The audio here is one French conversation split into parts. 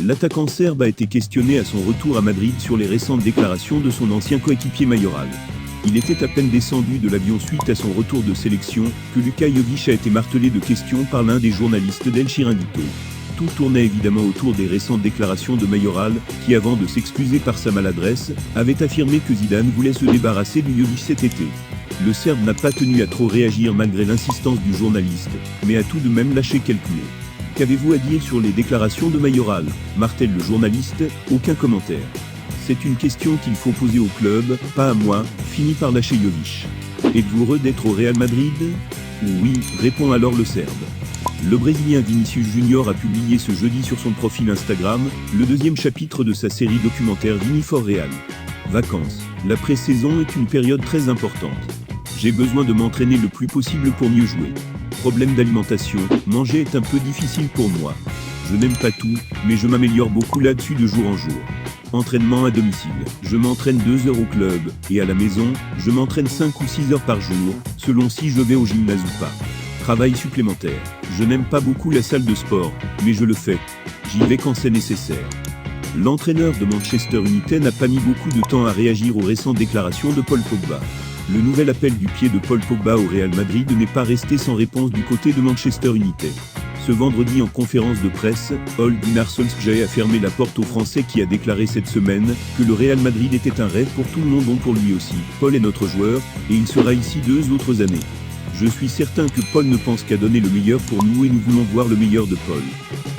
L'attaquant serbe a été questionné à son retour à Madrid sur les récentes déclarations de son ancien coéquipier Mayoral. Il était à peine descendu de l'avion suite à son retour de sélection que Luka Jovic a été martelé de questions par l'un des journalistes d'El Chiringuito. Tout tournait évidemment autour des récentes déclarations de Mayoral, qui avant de s'excuser par sa maladresse, avait affirmé que Zidane voulait se débarrasser de Jovic cet été. Le Serbe n'a pas tenu à trop réagir malgré l'insistance du journaliste, mais a tout de même lâché quelques mots. Qu'avez-vous à dire sur les déclarations de Mayoral ? Martèle le journaliste, aucun commentaire. C'est une question qu'il faut poser au club, pas à moi, finit par lâcher Jovic. Êtes-vous heureux d'être au Real Madrid ? Oui, répond alors le Serbe. Le Brésilien Vinicius Junior a publié ce jeudi sur son profil Instagram, le deuxième chapitre de sa série documentaire Vini for Real. Vacances. La pré-saison est une période très importante. J'ai besoin de m'entraîner le plus possible pour mieux jouer. Problème d'alimentation, manger est un peu difficile pour moi. Je n'aime pas tout, mais je m'améliore beaucoup là-dessus de jour en jour. Entraînement à domicile. Je m'entraîne 2 heures au club, et à la maison, je m'entraîne 5 ou 6 heures par jour, selon si je vais au gymnase ou pas. Travail supplémentaire. Je n'aime pas beaucoup la salle de sport, mais je le fais. J'y vais quand c'est nécessaire. L'entraîneur de Manchester United n'a pas mis beaucoup de temps à réagir aux récentes déclarations de Paul Pogba. Le nouvel appel du pied de Paul Pogba au Real Madrid n'est pas resté sans réponse du côté de Manchester United. Ce vendredi en conférence de presse, Ole Gunnar Solskjaer a fermé la porte au Français qui a déclaré cette semaine que le Real Madrid était un rêve pour tout le monde, donc pour lui aussi. Paul est notre joueur, et il sera ici 2 autres années. Je suis certain que Paul ne pense qu'à donner le meilleur pour nous et nous voulons voir le meilleur de Paul.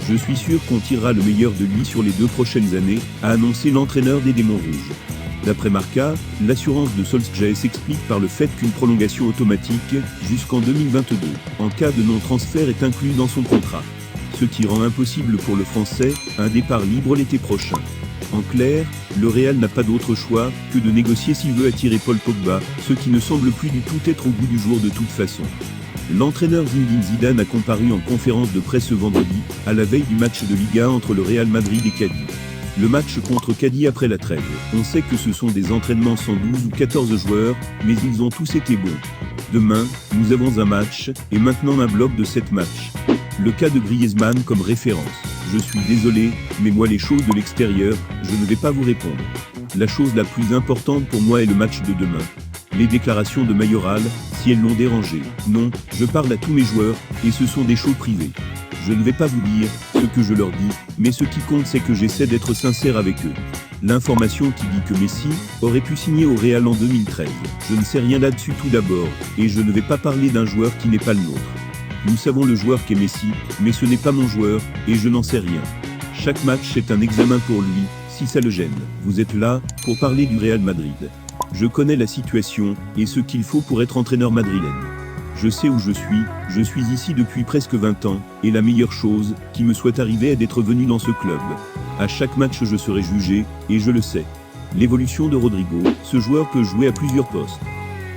Je suis sûr qu'on tirera le meilleur de lui sur les 2 prochaines années, a annoncé l'entraîneur des Démons Rouges. D'après Marca, l'assurance de Solskjaer s'explique par le fait qu'une prolongation automatique, jusqu'en 2022, en cas de non-transfert est inclus dans son contrat. Ce qui rend impossible pour le Français, un départ libre l'été prochain. En clair, le Real n'a pas d'autre choix que de négocier s'il veut attirer Paul Pogba, ce qui ne semble plus du tout être au goût du jour de toute façon. L'entraîneur Zinedine Zidane a comparu en conférence de presse ce vendredi, à la veille du match de Liga entre le Real Madrid et Cadiz. Le match contre Cadiz après la trêve. On sait que ce sont des entraînements sans 12 ou 14 joueurs, mais ils ont tous été bons. Demain, nous avons un match, et maintenant un bloc de 7 matchs. Le cas de Griezmann comme référence. Je suis désolé, mais moi les choses de l'extérieur, je ne vais pas vous répondre. La chose la plus importante pour moi est le match de demain. Les déclarations de Mayoral, si elles l'ont dérangé. Non, je parle à tous mes joueurs, et ce sont des choses privées. Je ne vais pas vous dire ce que je leur dis, mais ce qui compte c'est que j'essaie d'être sincère avec eux. L'information qui dit que Messi aurait pu signer au Real en 2013. Je ne sais rien là-dessus tout d'abord, et je ne vais pas parler d'un joueur qui n'est pas le nôtre. Nous savons le joueur qu'est Messi, mais ce n'est pas mon joueur, et je n'en sais rien. Chaque match est un examen pour lui, si ça le gêne. Vous êtes là, pour parler du Real Madrid. Je connais la situation, et ce qu'il faut pour être entraîneur madrilène. Je sais où je suis ici depuis presque 20 ans, et la meilleure chose qui me soit arrivée est d'être venu dans ce club. À chaque match je serai jugé, et je le sais. L'évolution de Rodrigo, ce joueur peut jouer à plusieurs postes.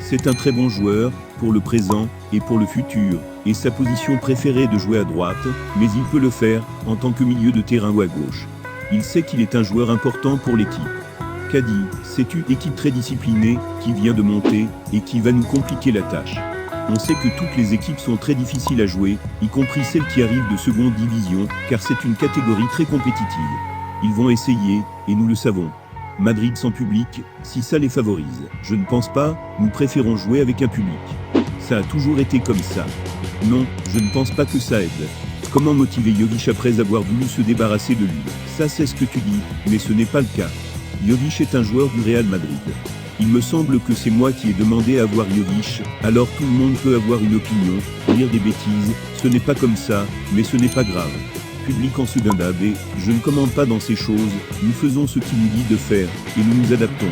C'est un très bon joueur, pour le présent, et pour le futur, et sa position préférée est de jouer à droite, mais il peut le faire, en tant que milieu de terrain ou à gauche. Il sait qu'il est un joueur important pour l'équipe. Cadiz, c'est une équipe très disciplinée, qui vient de monter, et qui va nous compliquer la tâche. On sait que toutes les équipes sont très difficiles à jouer, y compris celles qui arrivent de seconde division, car c'est une catégorie très compétitive. Ils vont essayer, et nous le savons. Madrid sans public, si ça les favorise. Je ne pense pas, nous préférons jouer avec un public. Ça a toujours été comme ça. Non, je ne pense pas que ça aide. Comment motiver Jovic après avoir voulu se débarrasser de lui ? Ça c'est ce que tu dis, mais ce n'est pas le cas. Jovic est un joueur du Real Madrid. Il me semble que c'est moi qui ai demandé à avoir Jovic, alors tout le monde peut avoir une opinion, dire des bêtises, ce n'est pas comme ça, mais ce n'est pas grave. Public en Segunda B, je ne commande pas dans ces choses, nous faisons ce qu'il nous dit de faire, et nous nous adaptons.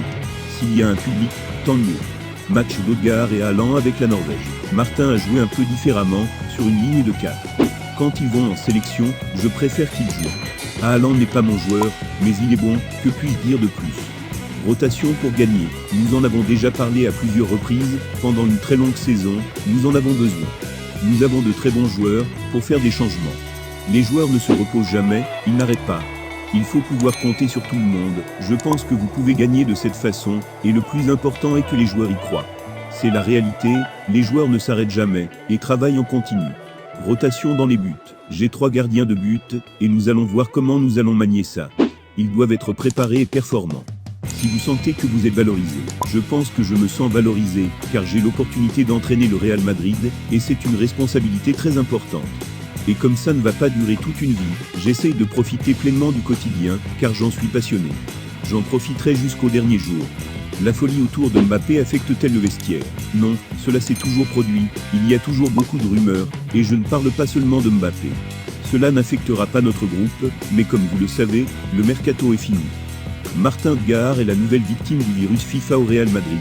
S'il y a un public, tant mieux. Match d'Odegaard et Haaland avec la Norvège. Martin a joué un peu différemment, sur une ligne de 4. Quand ils vont en sélection, je préfère qu'ils jouent. Haaland n'est pas mon joueur, mais il est bon, que puis-je dire de plus ? Rotation pour gagner. Nous en avons déjà parlé à plusieurs reprises, pendant une très longue saison, nous en avons besoin. Nous avons de très bons joueurs, pour faire des changements. Les joueurs ne se reposent jamais, ils n'arrêtent pas. Il faut pouvoir compter sur tout le monde, je pense que vous pouvez gagner de cette façon, et le plus important est que les joueurs y croient. C'est la réalité, les joueurs ne s'arrêtent jamais, et travaillent en continu. Rotation dans les buts. J'ai 3 gardiens de but, et nous allons voir comment nous allons manier ça. Ils doivent être préparés et performants. Si vous sentez que vous êtes valorisé, je pense que je me sens valorisé, car j'ai l'opportunité d'entraîner le Real Madrid, et c'est une responsabilité très importante. Et comme ça ne va pas durer toute une vie, j'essaye de profiter pleinement du quotidien, car j'en suis passionné. J'en profiterai jusqu'au dernier jour. La folie autour de Mbappé affecte-t-elle le vestiaire? Non, cela s'est toujours produit, il y a toujours beaucoup de rumeurs, et je ne parle pas seulement de Mbappé. Cela n'affectera pas notre groupe, mais comme vous le savez, le mercato est fini. Martin Ødegaard est la nouvelle victime du virus FIFA au Real Madrid.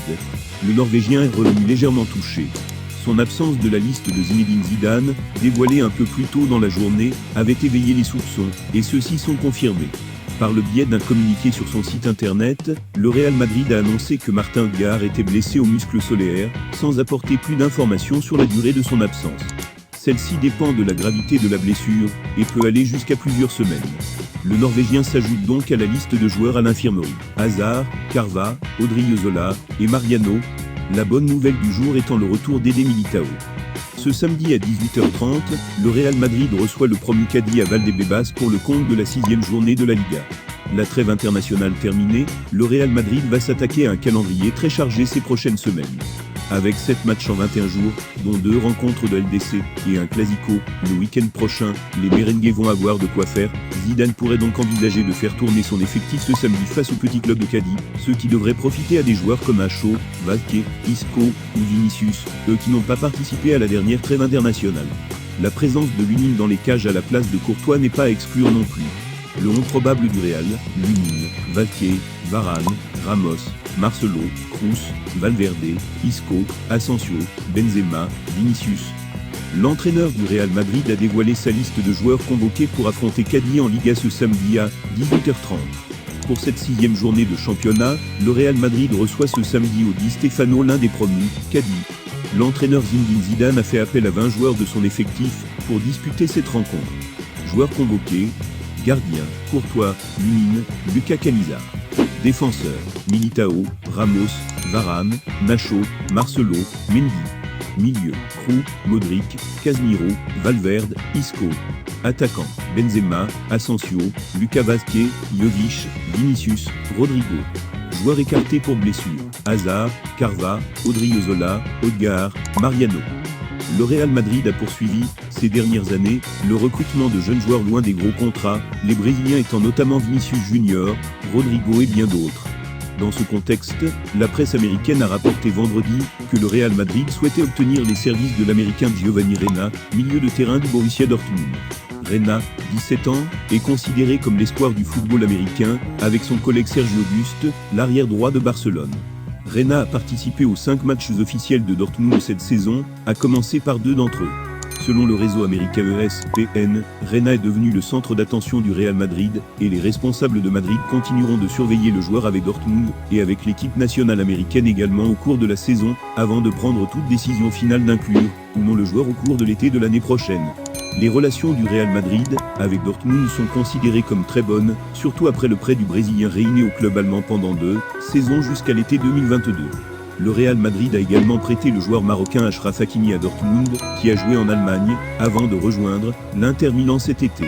Le Norvégien est revenu légèrement touché. Son absence de la liste de Zinedine Zidane, dévoilée un peu plus tôt dans la journée, avait éveillé les soupçons, et ceux-ci sont confirmés. Par le biais d'un communiqué sur son site internet, le Real Madrid a annoncé que Martin Ødegaard était blessé au muscle solaire, sans apporter plus d'informations sur la durée de son absence. Celle-ci dépend de la gravité de la blessure, et peut aller jusqu'à plusieurs semaines. Le Norvégien s'ajoute donc à la liste de joueurs à l'infirmerie. Hazard, Carva, Odriozola et Mariano. La bonne nouvelle du jour étant le retour d'Eder Militao. Ce samedi à 18h30, le Real Madrid reçoit le premier caddie à Valdebebas pour le compte de la 6e journée de la Liga. La trêve internationale terminée, le Real Madrid va s'attaquer à un calendrier très chargé ces prochaines semaines. Avec 7 matchs en 21 jours, dont 2 rencontres de LDC et un Clasico, le week-end prochain, les merengues vont avoir de quoi faire. Zidane pourrait donc envisager de faire tourner son effectif ce samedi face au petit club de Cadiz, ce qui devrait profiter à des joueurs comme Acho, Vazquez, Isco ou Vinicius, eux qui n'ont pas participé à la dernière trêve internationale. La présence de Lunin dans les cages à la place de Courtois n'est pas à exclure non plus. Le 11 probable du Real, Lunin, Vazquez, Varane, Ramos, Marcelo, Kroos, Valverde, Isco, Asensio, Benzema, Vinicius. L'entraîneur du Real Madrid a dévoilé sa liste de joueurs convoqués pour affronter Cadiz en Liga ce samedi à 18h30. Pour cette 6e journée de championnat, le Real Madrid reçoit ce samedi au Di Stéfano l'un des promus, Cadiz. L'entraîneur Zinedine Zidane a fait appel à 20 joueurs de son effectif pour disputer cette rencontre. Joueurs convoqués: gardien, Courtois, Lunin, Lucas Canizar. Défenseurs: Militao, Ramos, Varane, Nacho, Marcelo, Mendy. Milieu: Kroos, Modric, Casemiro, Valverde, Isco. Attaquant: Benzema, Asensio, Lucas Vazquez, Jovic, Vinicius, Rodrigo. Joueurs écartés pour blessure: Hazard, Carva, Odriozola, Ødegaard, Mariano. Le Real Madrid a poursuivi, ces dernières années, le recrutement de jeunes joueurs loin des gros contrats, les Brésiliens étant notamment Vinicius Junior, Rodrigo et bien d'autres. Dans ce contexte, la presse américaine a rapporté vendredi que le Real Madrid souhaitait obtenir les services de l'Américain Giovanni Reyna, milieu de terrain du Borussia Dortmund. Reyna, 17 ans, est considéré comme l'espoir du football américain, avec son collègue Sergio Auguste, l'arrière droit de Barcelone. Reyna a participé aux 5 matchs officiels de Dortmund cette saison, à commencer par 2 d'entre eux. Selon le réseau américain ESPN, Reyna est devenu le centre d'attention du Real Madrid, et les responsables de Madrid continueront de surveiller le joueur avec Dortmund, et avec l'équipe nationale américaine également au cours de la saison, avant de prendre toute décision finale d'inclure, ou non le joueur au cours de l'été de l'année prochaine. Les relations du Real Madrid avec Dortmund sont considérées comme très bonnes, surtout après le prêt du Brésilien réuni au club allemand pendant 2 saisons jusqu'à l'été 2022. Le Real Madrid a également prêté le joueur marocain Achraf Hakimi à Dortmund, qui a joué en Allemagne, avant de rejoindre l'Inter Milan cet été.